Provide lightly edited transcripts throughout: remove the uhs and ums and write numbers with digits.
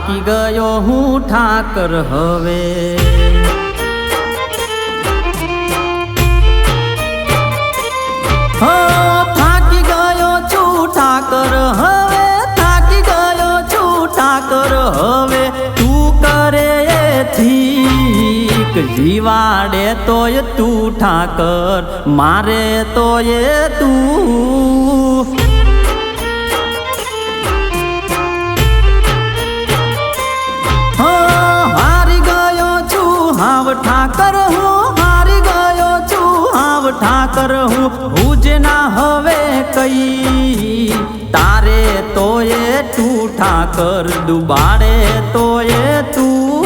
થાકી ગયો હું ઠાકર હવે, થાકી ગયો છું ઠાકર હવે, થાકી ગયો છું ઠાકર હવે, તું કરે ઠીક જીવાડે તોય તું ઠાકર, મારે તોય તું હારી ગયો છું હાવ ઠાકર હું, હારી ગયો છું હાવ ઠાકર હું જ ના હવે કઈ, તારે તોય તું ઠાકર, ડુબાડે તોય તું,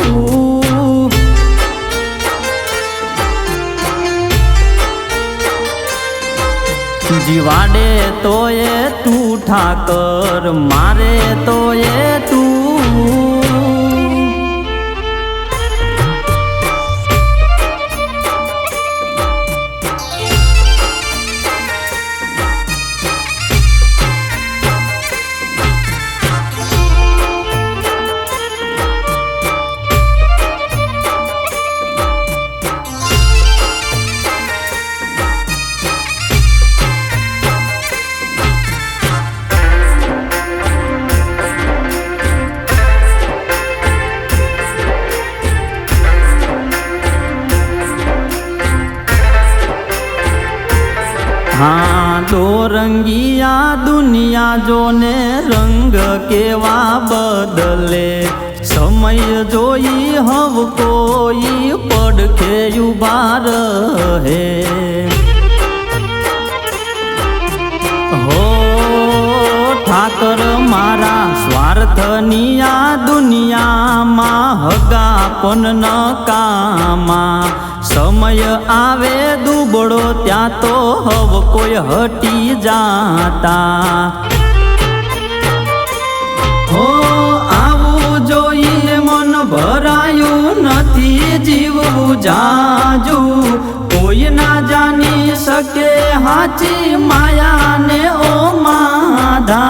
જીવાડે તોય તું ઠાકર, મારે તોય તું। हाँ दो रंगिया दुनिया जोने रंग केवा बदले, समय जोई हव कोई पड़के उभा रहे, हो ठाकर मारा स्वार्थनी आ दुनिया मा हगापन न कामा, समय आवे दुबड़ो त्या तो हव कोई हटी जाता, हो आवू जोईने मन भरायु नथी जीवू जाजू, कोई ना जानी सके हाची माया ने ओ माधा,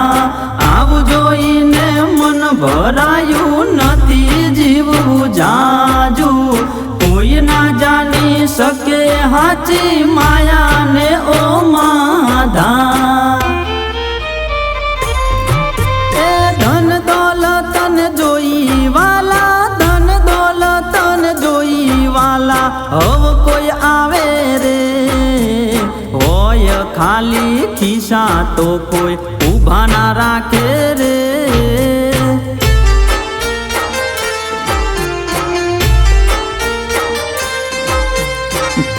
आवू जोईने मन भरायु नथी जीवू जाजू, कोई ना जानी सके हाची माया ने ओ माधा, ए धन दौलतन जोई वाला, धन दौलतन जोई वाला हव कोई आवे रे, होय खाली खिसा तो कोई उभा ना राखे रे,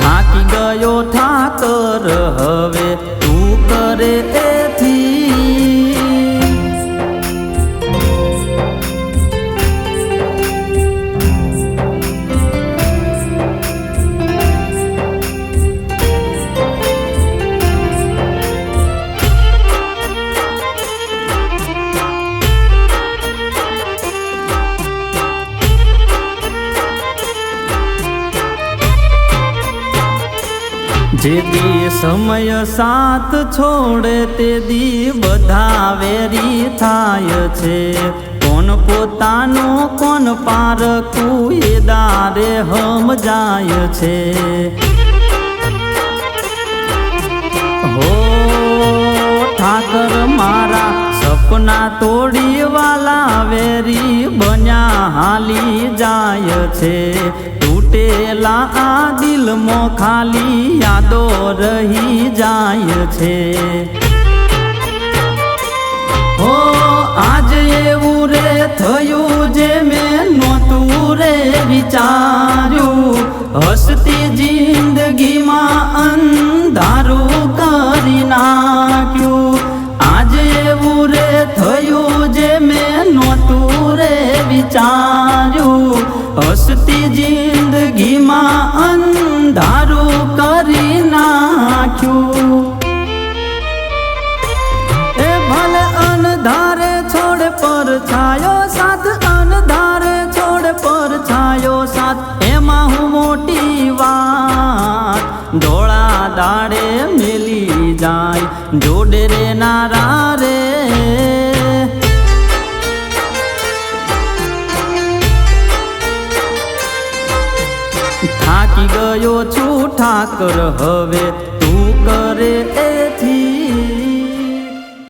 થાકી ગયો ઠાકર હવે તું કરે એથી, जे दी समय साथ छोड़े ते दी बधा वेरी थाय छे, कोन पोतानो कोन पारकू ए दारे हम जाय छे, हो ठाकर मारा सपना तोड़ी वाला वेरी बन्या हाली जाय छे, तूटेला आ दिल मो खाली यादो रही जाय छे, हो आज एवू रे थयू जे में नोतू रे विचार्यू, हसती जिंदगी मा अंधारू करी नाख्यू, आज एवू रे थयू जे में नोतू रे विचार्यू, हसती जिंदगी मा अंधारू करी नाख्यू, ए भले अंधारे छोड़ पर छायो साथ, अंधारे छोड़ पर छायो साथ, एमा हूँ मोटी वात, धोळा दाड़े मिली जाय जोड़े रे नारा रे, ગયો છું ઠાકર હવે તું કરે એથી